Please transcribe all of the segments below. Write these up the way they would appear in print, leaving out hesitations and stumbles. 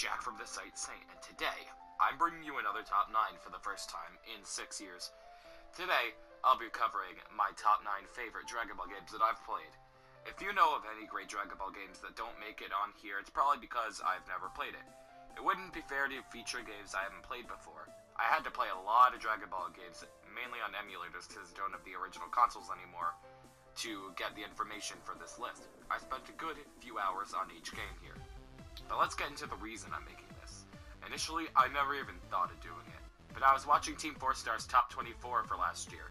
Jack from the site Saint, and today, I'm bringing you another top 9 for the first time in 6 years. Today, I'll be covering my top 9 favorite Dragon Ball games that I've played. If you know of any great Dragon Ball games that don't make it on here, it's probably because I've never played it. It wouldn't be fair to feature games I haven't played before. I had to play a lot of Dragon Ball games, mainly on emulators because I don't have the original consoles anymore, to get the information for this list. I spent a good few hours on each game here. But let's get into the reason I'm making this. Initially, I never even thought of doing it, but I was watching Team 4 Star's top 24 for last year.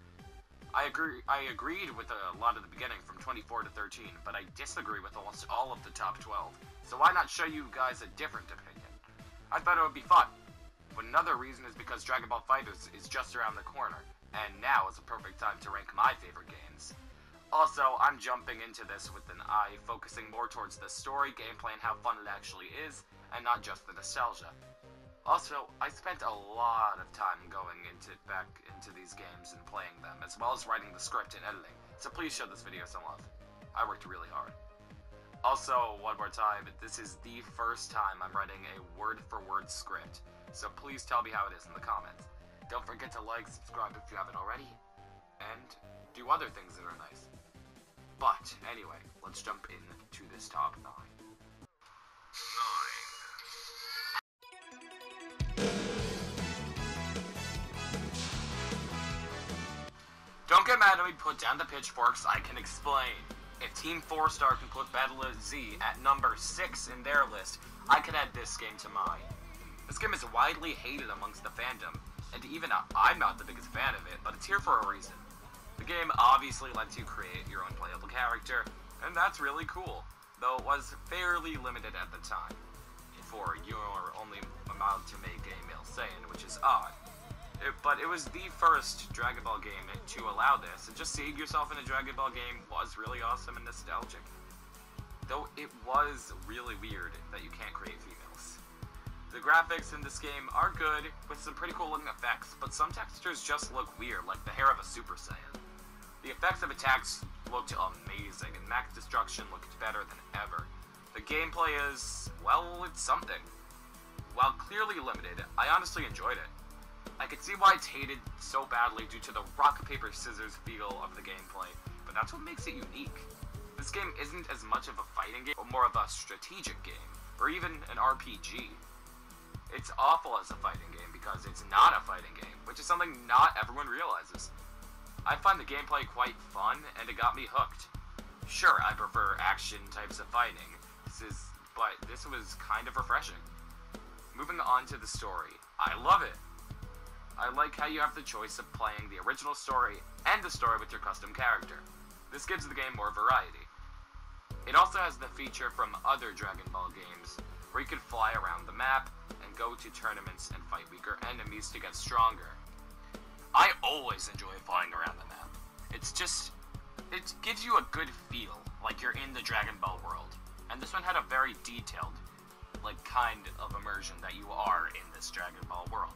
I agreed with a lot of the beginning from 24 to 13, but I disagree with almost all of the top 12, so why not show you guys a different opinion? I thought it would be fun. But another reason is because Dragon Ball FighterZ is just around the corner, and now is a perfect time to rank my favorite games. Also, I'm jumping into this with an eye focusing more towards the story, gameplay, and how fun it actually is, and not just the nostalgia. Also, I spent a lot of time going back into these games and playing them, as well as writing the script and editing, so please show this video some love. I worked really hard. Also, one more time, this is the first time I'm writing a word-for-word script, so please tell me how it is in the comments. Don't forget to like, subscribe if you haven't already, and do other things that are nice. But, anyway, let's jump into this top 9. Don't get mad at me, put down the pitchforks, I can explain. If Team 4 Star can put Battle of Z at number 6 in their list, I can add this game to mine. This game is widely hated amongst the fandom, and even I'm not the biggest fan of it, but it's here for a reason. The game obviously lets you create your own playable character, and that's really cool, though it was fairly limited at the time, for you are only allowed to make a male Saiyan, which is odd. But it was the first Dragon Ball game to allow this, and just seeing yourself in a Dragon Ball game was really awesome and nostalgic. Though it was really weird that you can't create females. The graphics in this game are good, with some pretty cool looking effects, but some textures just look weird, like the hair of a Super Saiyan. The effects of attacks looked amazing, and max destruction looked better than ever. The gameplay is, well, it's something. While clearly limited, I honestly enjoyed it. I could see why it's hated so badly due to the rock, paper, scissors feel of the gameplay, but that's what makes it unique. This game isn't as much of a fighting game, but more of a strategic game, or even an RPG. It's awful as a fighting game because it's not a fighting game, which is something not everyone realizes. I find the gameplay quite fun, and it got me hooked. Sure, I prefer action types of fighting, but this was kind of refreshing. Moving on to the story, I love it. I like how you have the choice of playing the original story and the story with your custom character. This gives the game more variety. It also has the feature from other Dragon Ball games, where you can fly around the map and go to tournaments and fight weaker enemies to get stronger. I always enjoy flying around the map. It gives you a good feel, like you're in the Dragon Ball world. And this one had a very detailed, kind of immersion that you are in this Dragon Ball world.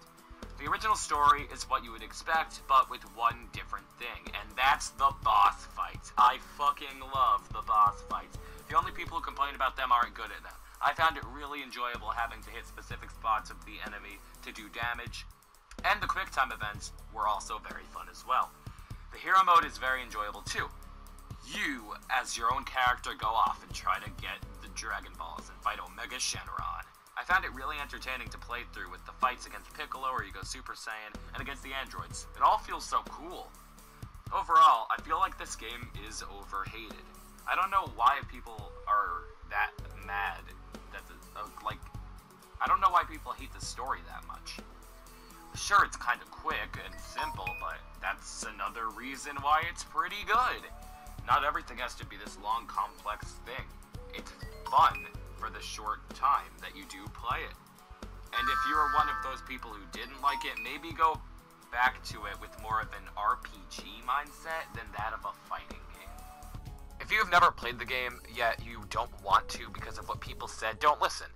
The original story is what you would expect, but with one different thing, and that's the boss fights. I fucking love the boss fights. The only people who complain about them aren't good at them. I found it really enjoyable having to hit specific spots of the enemy to do damage, and the quick time events were also very fun as well. The hero mode is very enjoyable too. You, as your own character, go off and try to get the Dragon Balls and fight Omega Shenron. I found it really entertaining to play through with the fights against Piccolo where you go Super Saiyan, and against the androids. It all feels so cool. Overall, I feel like this game is overhated. I don't know why people are that mad that I don't know why people hate the story that much. Sure, it's kind of quick and simple, but that's another reason why it's pretty good. Not everything has to be this long, complex thing. It's fun for the short time that you do play it. And if you're one of those people who didn't like it, maybe go back to it with more of an RPG mindset than that of a fighting game. If you have never played the game, yet you don't want to because of what people said, don't listen.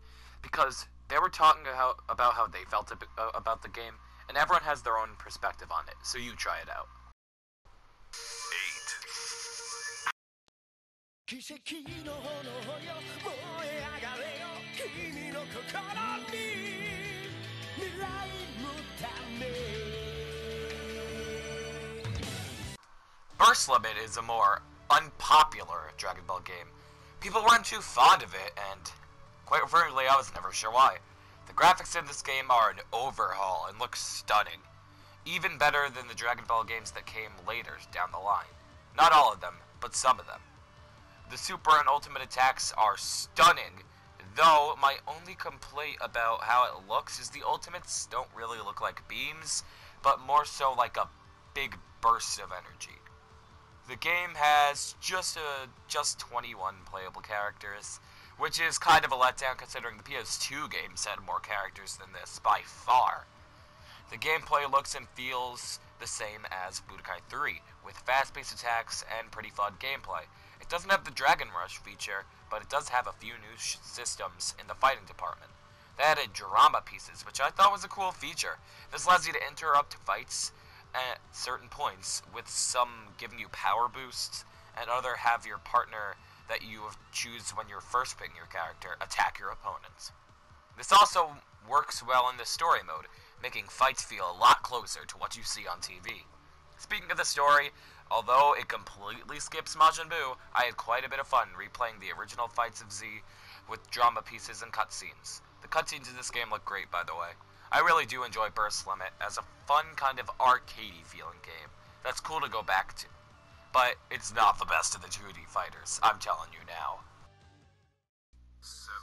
Because they were talking about how they felt about the game, and everyone has their own perspective on it, so you try it out. 奇跡の炎よ燃え上がれよ君の心に未来のため Burslem is a more unpopular Dragon Ball game. People weren't too fond of it, and quite frankly, I was never sure why. The graphics in this game are an overhaul and look stunning. Even better than the Dragon Ball games that came later down the line. Not all of them, but some of them. The Super and Ultimate attacks are stunning, though my only complaint about how it looks is the Ultimates don't really look like beams, but more so like a big burst of energy. The game has just 21 playable characters, which is kind of a letdown considering the PS2 games had more characters than this by far. The gameplay looks and feels the same as Budokai 3, with fast-paced attacks and pretty fun gameplay. It doesn't have the Dragon Rush feature, but it does have a few new systems in the fighting department. They added drama pieces, which I thought was a cool feature. This allows you to interrupt fights at certain points, with some giving you power boosts, and other have your partner that you choose when you're first picking your character attack your opponents. This also works well in the story mode, making fights feel a lot closer to what you see on TV. Speaking of the story, although it completely skips Majin Buu, I had quite a bit of fun replaying the original fights of Z with drama pieces and cutscenes. The cutscenes in this game look great, by the way. I really do enjoy Burslem as a fun kind of arcadey feeling game that's cool to go back to. But it's not the best of the 2D fighters, I'm telling you now. 7.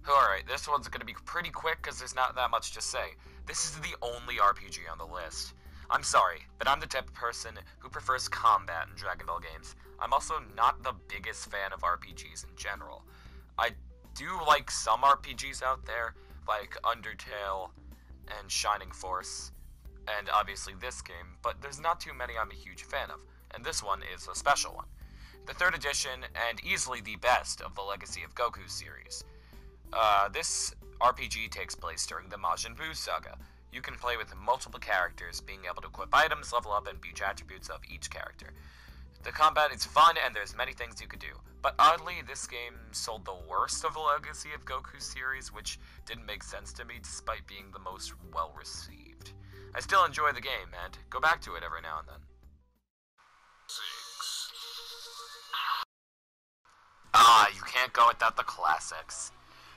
Alright, this one's gonna be pretty quick because there's not that much to say. This is the only RPG on the list. I'm sorry, but I'm the type of person who prefers combat in Dragon Ball games. I'm also not the biggest fan of RPGs in general. I do like some RPGs out there, like Undertale and Shining Force, and obviously this game, but there's not too many I'm a huge fan of, and this one is a special one. The 3rd edition, and easily the best of the Legacy of Goku series. This RPG takes place during the Majin Buu saga. You can play with multiple characters, being able to equip items, level up, and beach attributes of each character. The combat is fun, and there's many things you could do. But oddly, this game sold the worst of the Legacy of Goku series, which didn't make sense to me despite being the most well-received. I still enjoy the game, and go back to it every now and then. 6. You can't go without the classics.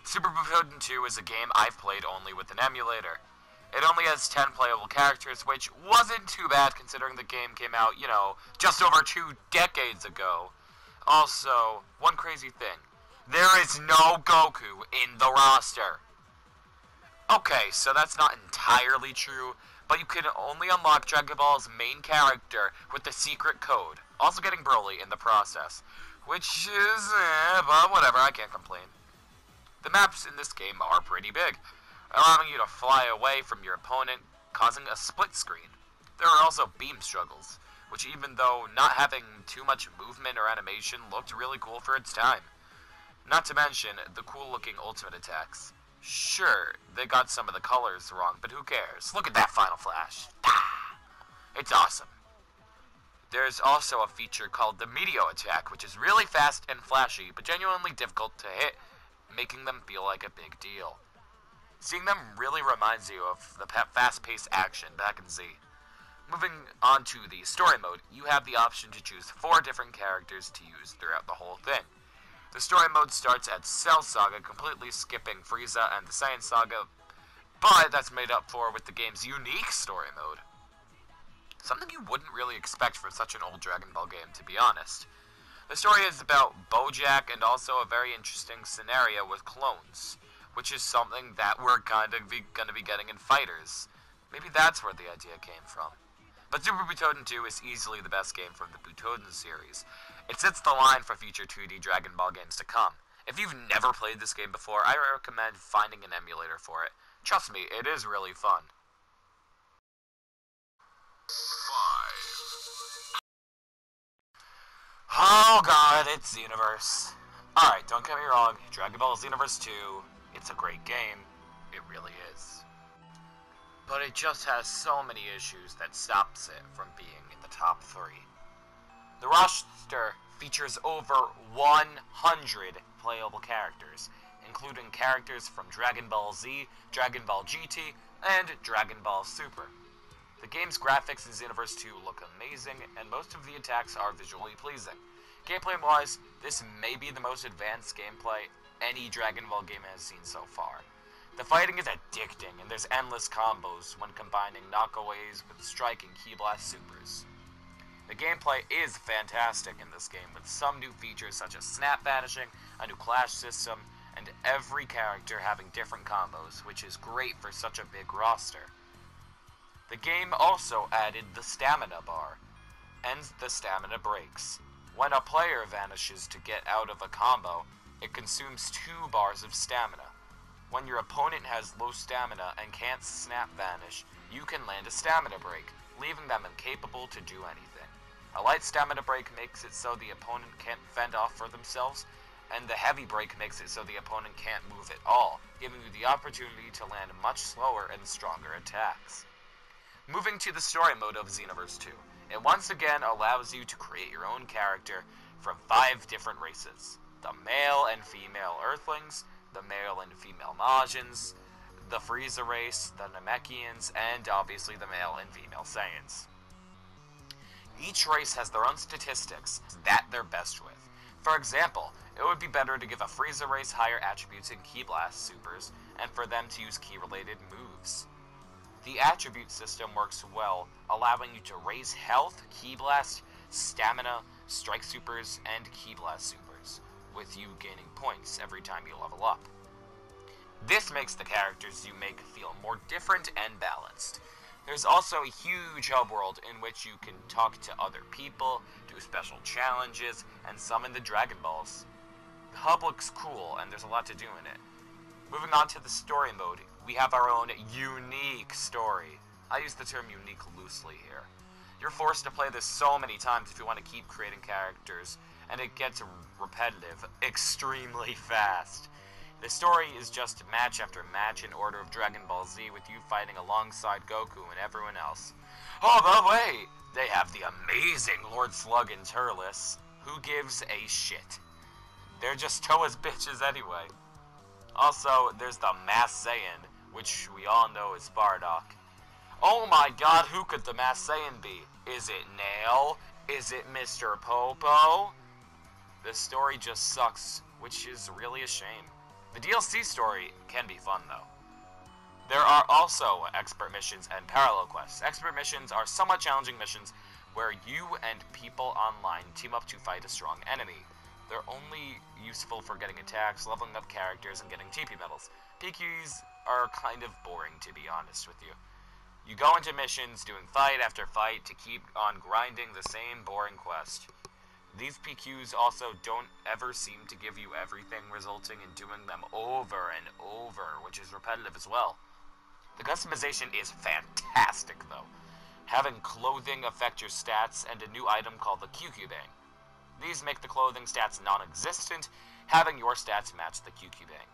Super Butoden 2 is a game I've played only with an emulator. It only has 10 playable characters, which wasn't too bad considering the game came out, just over 2 decades ago. Also, one crazy thing. There is no Goku in the roster. Okay, so that's not entirely true, but you can only unlock Dragon Ball's main character with the secret code, also getting Broly in the process. Which is, but whatever, I can't complain. The maps in this game are pretty big, allowing you to fly away from your opponent, causing a split screen. There are also beam struggles, which even though not having too much movement or animation looked really cool for its time. Not to mention the cool looking ultimate attacks. Sure, they got some of the colors wrong, but who cares? Look at that final flash. It's awesome. There's also a feature called the Meteor attack, which is really fast and flashy, but genuinely difficult to hit, making them feel like a big deal. Seeing them really reminds you of the fast-paced action back in Z. Moving on to the story mode, you have the option to choose 4 different characters to use throughout the whole thing. The story mode starts at Cell Saga, completely skipping Frieza and the Saiyan Saga, but that's made up for with the game's unique story mode. Something you wouldn't really expect from such an old Dragon Ball game, to be honest. The story is about Bojack and also a very interesting scenario with clones, which is something that we're going to be getting in Fighters. Maybe that's where the idea came from. But Super Butoden 2 is easily the best game from the Butoden series. It sets the line for future 2D Dragon Ball games to come. If you've never played this game before, I recommend finding an emulator for it. Trust me, it is really fun. 5. Oh god, it's Xenoverse. Alright, don't get me wrong, Dragon Ball Xenoverse 2, it's a great game. It really is. But it just has so many issues that stops it from being in the top 3. The roster features over 100 playable characters, including characters from Dragon Ball Z, Dragon Ball GT, and Dragon Ball Super. The game's graphics in Xenoverse 2 look amazing, and most of the attacks are visually pleasing. Gameplay-wise, this may be the most advanced gameplay any Dragon Ball game has seen so far. The fighting is addicting, and there's endless combos when combining knockaways with striking Ki Blast Supers. The gameplay is fantastic in this game, with some new features such as snap vanishing, a new clash system, and every character having different combos, which is great for such a big roster. The game also added the stamina bar, and the stamina breaks. When a player vanishes to get out of a combo, it consumes 2 bars of stamina. When your opponent has low stamina and can't snap vanish, you can land a stamina break, leaving them incapable to do anything. A light stamina break makes it so the opponent can't fend off for themselves, and the heavy break makes it so the opponent can't move at all, giving you the opportunity to land much slower and stronger attacks. Moving to the story mode of Xenoverse 2, it once again allows you to create your own character from 5 different races: the male and female Earthlings, the male and female Majins, the Frieza race, the Namekians, and obviously the male and female Saiyans. Each race has their own statistics that they're best with. For example, it would be better to give a Frieza race higher attributes in Ki Blast Supers, and for them to use Ki-related moves. The attribute system works well, allowing you to raise health, Ki Blast, stamina, Strike Supers, and Ki Blast Supers, with you gaining points every time you level up. This makes the characters you make feel more different and balanced. There's also a huge hub world in which you can talk to other people, do special challenges, and summon the Dragon Balls. The hub looks cool, and there's a lot to do in it. Moving on to the story mode, we have our own unique story. I use the term unique loosely here. You're forced to play this so many times if you want to keep creating characters, and it gets repetitive extremely fast. The story is just match after match in order of Dragon Ball Z, with you fighting alongside Goku and everyone else. Oh, by the way, they have the amazing Lord Slug and Turles. Who gives a shit? They're just Toa's bitches anyway. Also, there's the Mass Saiyan, which we all know is Bardock. Oh my god, who could the Mass Saiyan be? Is it Nail? Is it Mr. Popo? The story just sucks, which is really a shame. The DLC story can be fun, though. There are also expert missions and parallel quests. Expert missions are somewhat challenging missions where you and people online team up to fight a strong enemy. They're only useful for getting attacks, leveling up characters, and getting TP medals. PQs are kind of boring, to be honest with you. You go into missions doing fight after fight to keep on grinding the same boring quest. These PQs also don't ever seem to give you everything, resulting in doing them over and over, which is repetitive as well. The customization is fantastic, though. Having clothing affect your stats and a new item called the QQ Bang. These make the clothing stats non-existent, having your stats match the QQ Bang.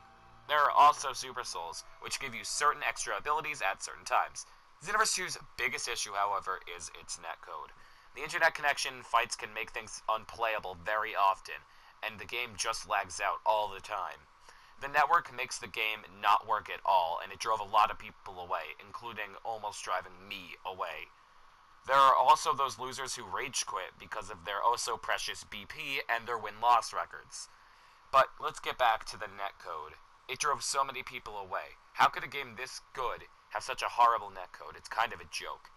There are also Super Souls, which give you certain extra abilities at certain times. Xenoverse 2's biggest issue, however, is its netcode. The internet connection fights can make things unplayable very often, and the game just lags out all the time. The network makes the game not work at all, and it drove a lot of people away, including almost driving me away. There are also those losers who rage quit because of their oh-so-precious BP and their win-loss records. But let's get back to the netcode. It drove so many people away. How could a game this good have such a horrible netcode? It's kind of a joke.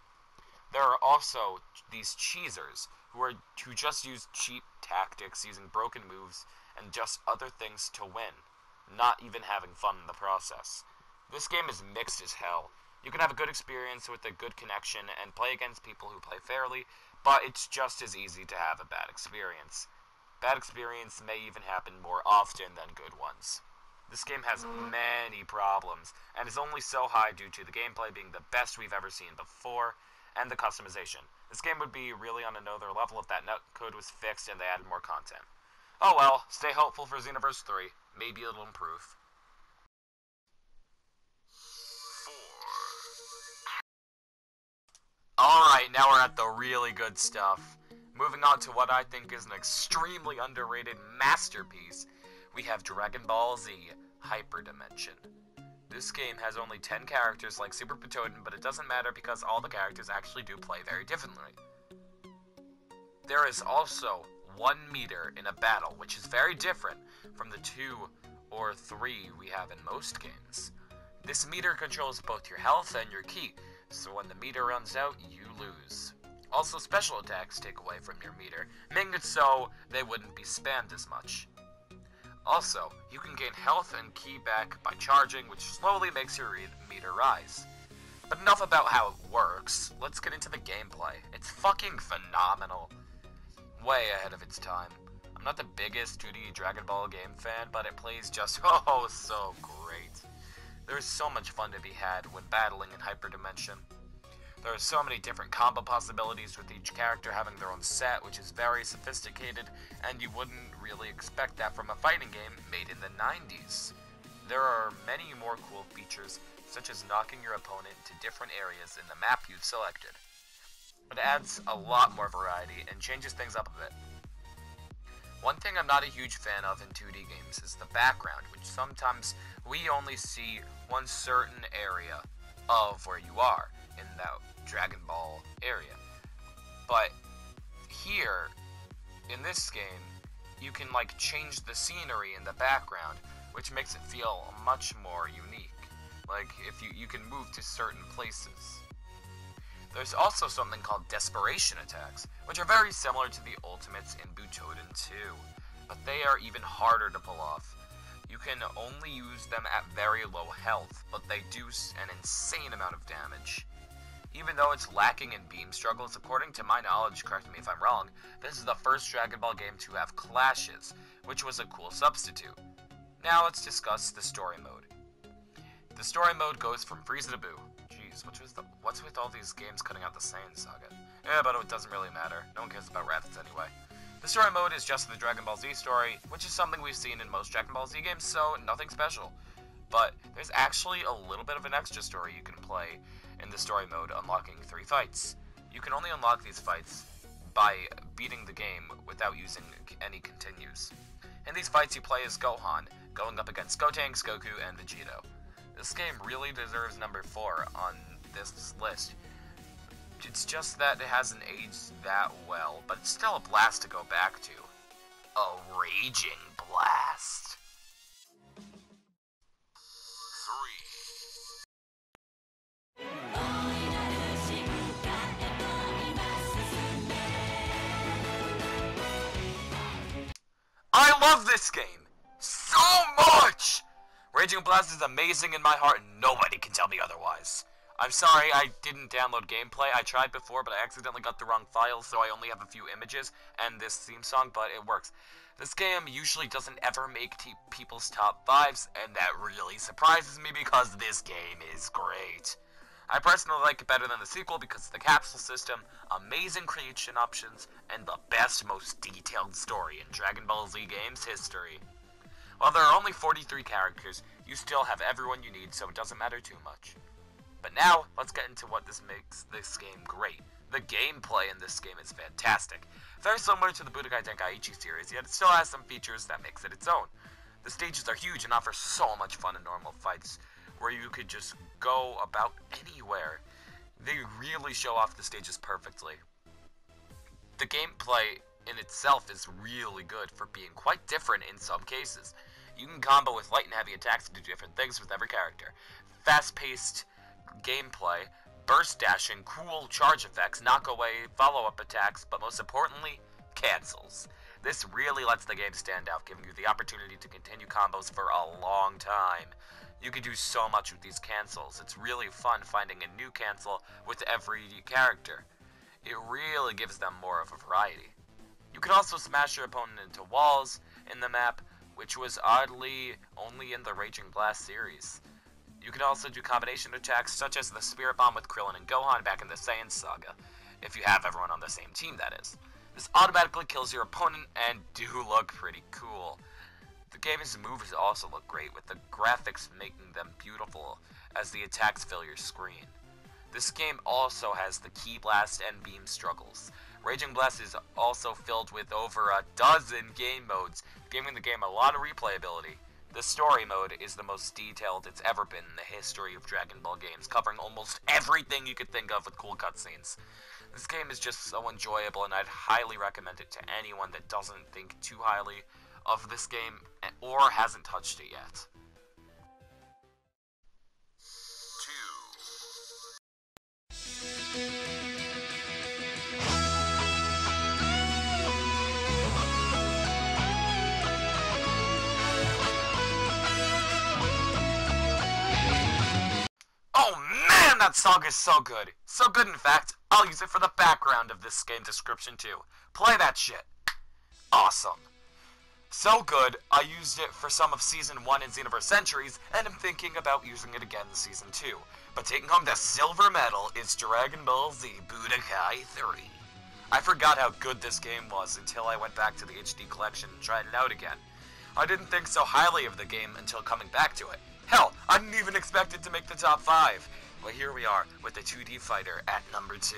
There are also these cheesers who just use cheap tactics, using broken moves, and just other things to win, not even having fun in the process. This game is mixed as hell. You can have a good experience with a good connection and play against people who play fairly, but it's just as easy to have a bad experience. Bad experience may even happen more often than good ones. This game has many problems, and is only so high due to the gameplay being the best we've ever seen before, and the customization. This game would be really on another level if that netcode was fixed and they added more content. Oh well, stay hopeful for Xenoverse 3. Maybe it'll improve. Alright, now we're at the really good stuff. Moving on to what I think is an extremely underrated masterpiece, we have Dragon Ball Z Hyperdimension. This game has only 10 characters like Super Butoden, but it doesn't matter because all the characters actually do play very differently. There is also 1 meter in a battle, which is very different from the 2 or 3 we have in most games. This meter controls both your health and your ki, so when the meter runs out, you lose. Also, special attacks take away from your meter, making it so they wouldn't be spammed as much. Also, you can gain health and ki back by charging, which slowly makes your meter rise. But enough about how it works, let's get into the gameplay. It's fucking phenomenal. Way ahead of its time. I'm not the biggest 2D Dragon Ball game fan, but it plays just oh so great. There is so much fun to be had when battling in Hyperdimension. There are so many different combo possibilities with each character having their own set, which is very sophisticated, and you wouldn't really expect that from a fighting game made in the 90s. There are many more cool features, such as knocking your opponent to different areas in the map you've selected. It adds a lot more variety and changes things up a bit. One thing I'm not a huge fan of in 2D games is the background, which sometimes we only see one certain area of where you are in that Dragon Ball area. But here, in this game, you can like change the scenery in the background, which makes it feel much more unique. Like if you can move to certain places. There's also something called desperation attacks, which are very similar to the ultimates in Butoden 2, but they are even harder to pull off. You can only use them at very low health, but they do an insane amount of damage. Even though it's lacking in beam struggles, according to my knowledge, correct me if I'm wrong, this is the first Dragon Ball game to have clashes, which was a cool substitute. Now let's discuss the story mode. The story mode goes from Frieza to Buu. Jeez, what's with all these games cutting out the Saiyan saga? Yeah, but it doesn't really matter. No one cares about rabbits anyway. The story mode is just the Dragon Ball Z story, which is something we've seen in most Dragon Ball Z games, so nothing special. But there's actually a little bit of an extra story you can play in the story mode, unlocking 3 fights. You can only unlock these fights by beating the game without using any continues. In these fights you play as Gohan, going up against Gotenks, Goku, and Vegito. This game really deserves number 4 on this list. It's just that it hasn't aged that well, but it's still a blast to go back to. A raging blast. 3. I love this game so much! Raging Blast is amazing in my heart and nobody can tell me otherwise. I'm sorry I didn't download gameplay. I tried before, but I accidentally got the wrong file, so I only have a few images and this theme song, but it works. This game usually doesn't ever make people's top 5s, and that really surprises me because this game is great. I personally like it better than the sequel because of the capsule system, amazing creation options, and the best, most detailed story in Dragon Ball Z games history. While there are only 43 characters, you still have everyone you need, so it doesn't matter too much. But now, let's get into what makes this game great. The gameplay in this game is fantastic. Very similar to the Budokai Tenkaichi series, yet it still has some features that makes it its own. The stages are huge and offer so much fun in normal fights, where you could just go about anywhere. They really show off the stages perfectly. The gameplay in itself is really good for being quite different in some cases. You can combo with light and heavy attacks to do different things with every character. Fast-paced gameplay, burst dashing, cool charge effects, knock away, follow-up attacks, but most importantly, cancels. This really lets the game stand out, giving you the opportunity to continue combos for a long time. You can do so much with these cancels. It's really fun finding a new cancel with every character. It really gives them more of a variety. You can also smash your opponent into walls in the map, which was oddly only in the Raging Blast series. You can also do combination attacks such as the Spirit Bomb with Krillin and Gohan back in the Saiyan saga, if you have everyone on the same team, that is. This automatically kills your opponent and do look pretty cool. The game's moves also look great, with the graphics making them beautiful as the attacks fill your screen. This game also has the Ki Blast and Beam struggles, Raging Blast is also filled with over a dozen game modes, giving the game a lot of replayability. The story mode is the most detailed it's ever been in the history of Dragon Ball games, covering almost everything you could think of with cool cutscenes. This game is just so enjoyable, and I'd highly recommend it to anyone that doesn't think too highly of this game or hasn't touched it yet. 2. Oh man, that song is so good. So good, in fact, I'll use it for the background of this game description too. Play that shit. Awesome. So good, I used it for some of Season 1 in Xenoverse Centuries, and I'm thinking about using it again in Season 2. But taking home the silver medal is Dragon Ball Z Budokai 3. I forgot how good this game was until I went back to the HD collection and tried it out again. I didn't think so highly of the game until coming back to it. Hell, I didn't even expect it to make the top 5. Well, here we are, with the 2D fighter at number 2.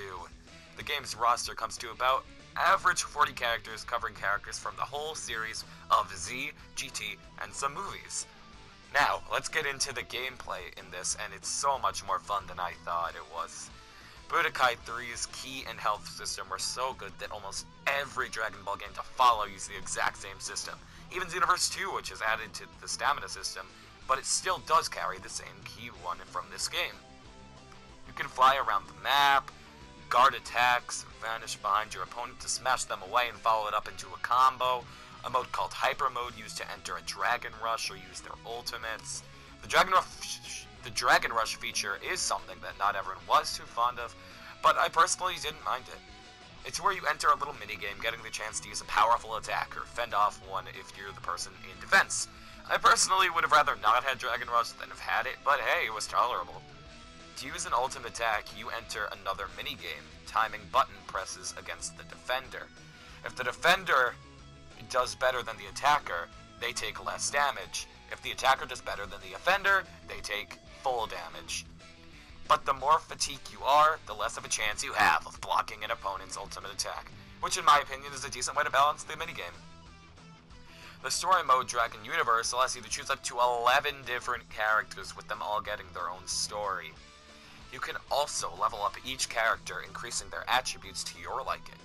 The game's roster comes to about average 40 characters, covering characters from the whole series of Z, GT, and some movies. Now, let's get into the gameplay in this, and it's so much more fun than I thought it was. Budokai 3's key and health system were so good that almost every Dragon Ball game to follow used the exact same system. Even Xenoverse 2, which is added to the stamina system, but it still does carry the same key one from this game. You can fly around the map, guard attacks, vanish behind your opponent to smash them away and follow it up into a combo, a mode called Hyper Mode used to enter a Dragon Rush or use their ultimates. The Dragon Rush feature is something that not everyone was too fond of, but I personally didn't mind it. It's where you enter a little minigame, getting the chance to use a powerful attack or fend off one if you're the person in defense. I personally would have rather not had Dragon Rush than have had it, but hey, it was tolerable. To use an ultimate attack, you enter another minigame, timing button presses against the defender. If the defender does better than the attacker, they take less damage. If the attacker does better than the offender, they take full damage. But the more fatigued you are, the less of a chance you have of blocking an opponent's ultimate attack, which in my opinion is a decent way to balance the minigame. The story mode Dragon Universe allows you to choose up to 11 different characters, with them all getting their own story. You can also level up each character, increasing their attributes to your liking.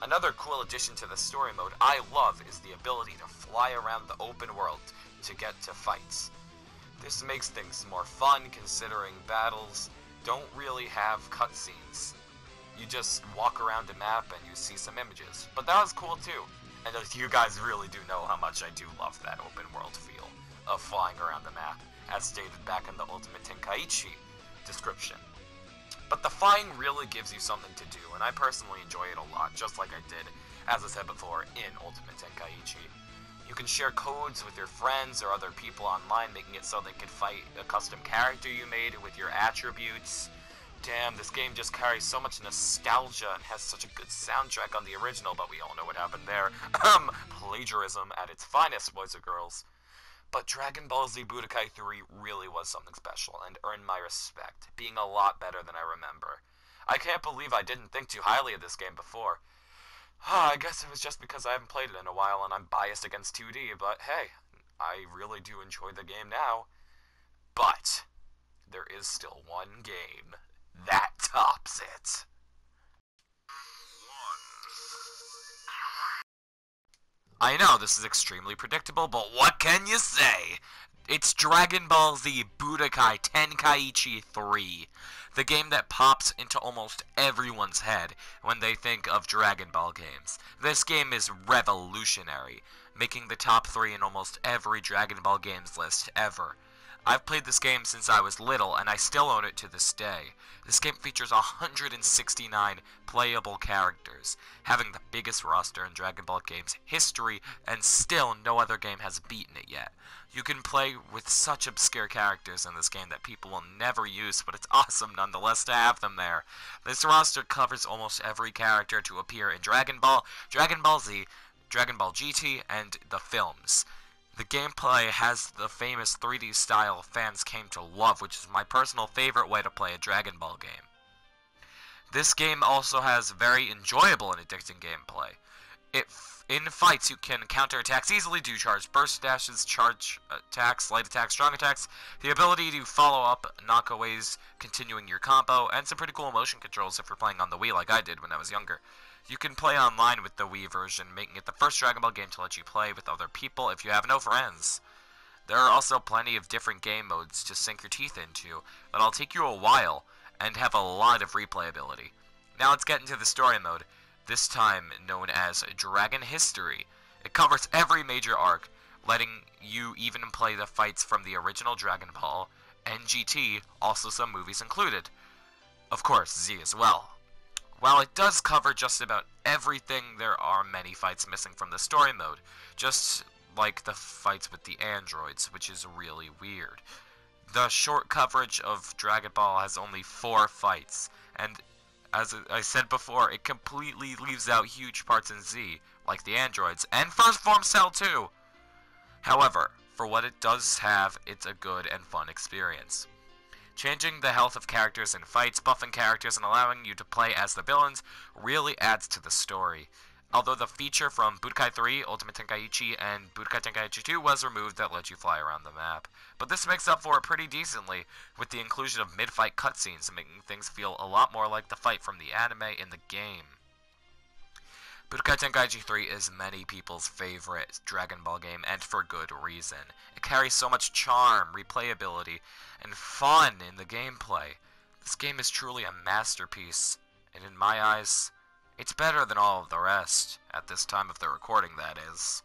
Another cool addition to the story mode I love is the ability to fly around the open world to get to fights. This makes things more fun, considering battles don't really have cutscenes. You just walk around the map and you see some images, but that was cool too. And you guys really do know how much I do love that open world feel of flying around the map, as stated back in the Ultimate Tenkaichi description. But the flying really gives you something to do, and I personally enjoy it a lot, just like I did, as I said before, in Ultimate Tenkaichi. You can share codes with your friends or other people online, making it so they can fight a custom character you made with your attributes. Damn, this game just carries so much nostalgia and has such a good soundtrack on the original, but we all know what happened there. Plagiarism at its finest, boys and girls. But Dragon Ball Z Budokai 3 really was something special and earned my respect, being a lot better than I remember. I can't believe I didn't think too highly of this game before. I guess it was just because I haven't played it in a while and I'm biased against 2D, but hey, I really do enjoy the game now. But there is still one game that tops it. I know, this is extremely predictable, but what can you say? It's Dragon Ball Z Budokai Tenkaichi 3, the game that pops into almost everyone's head when they think of Dragon Ball games. This game is revolutionary, making the top 3 in almost every Dragon Ball games list ever. I've played this game since I was little, and I still own it to this day. This game features 169 playable characters, having the biggest roster in Dragon Ball games history, and still no other game has beaten it yet. You can play with such obscure characters in this game that people will never use, but it's awesome nonetheless to have them there. This roster covers almost every character to appear in Dragon Ball, Dragon Ball Z, Dragon Ball GT, and the films. The gameplay has the famous 3D style fans came to love, which is my personal favorite way to play a Dragon Ball game. This game also has very enjoyable and addicting gameplay. In fights, you can counter attacks easily, do charge burst dashes, charge attacks, light attacks, strong attacks, the ability to follow up knockaways, continuing your combo, and some pretty cool motion controls if you're playing on the Wii like I did when I was younger. You can play online with the Wii version, making it the first Dragon Ball game to let you play with other people if you have no friends. There are also plenty of different game modes to sink your teeth into that'll take you a while and have a lot of replayability. Now let's get into the story mode, this time known as Dragon History. It covers every major arc, letting you even play the fights from the original Dragon Ball and GT, also some movies included. Of course, Z as well. While it does cover just about everything, there are many fights missing from the story mode, just like the fights with the androids, which is really weird. The short coverage of Dragon Ball has only 4 fights, and as I said before, it completely leaves out huge parts in Z, like the androids, and First Form Cell too! However, for what it does have, it's a good and fun experience. Changing the health of characters in fights, buffing characters, and allowing you to play as the villains really adds to the story. Although the feature from Budokai 3, Ultimate Tenkaichi, and Budokai Tenkaichi 2 was removed that let you fly around the map. But this makes up for it pretty decently, with the inclusion of mid-fight cutscenes, making things feel a lot more like the fight from the anime in the game. Budokai Tenkaichi 3 is many people's favorite Dragon Ball game, and for good reason. It carries so much charm, replayability, and fun in the gameplay. This game is truly a masterpiece, and in my eyes, it's better than all of the rest, at this time of the recording, that is.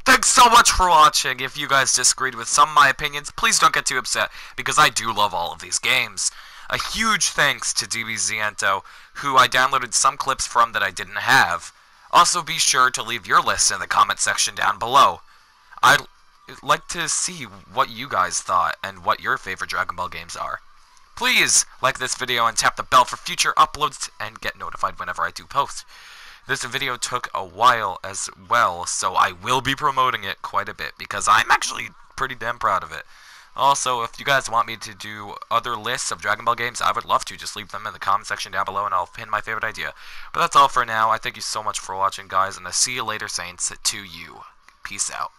Thanks so much for watching. If you guys disagreed with some of my opinions, please don't get too upset, because I do love all of these games. A huge thanks to DBZiento, who I downloaded some clips from that I didn't have. Also be sure to leave your list in the comment section down below. I'd like to see what you guys thought and what your favorite Dragon Ball games are. Please like this video and tap the bell for future uploads and get notified whenever I do post. This video took a while as well, so I will be promoting it quite a bit because I'm actually pretty damn proud of it. Also, if you guys want me to do other lists of Dragon Ball games, I would love to. Just leave them in the comment section down below and I'll pin my favorite idea. But that's all for now. I thank you so much for watching, guys, and I'll see you later, Saints, to you. Peace out.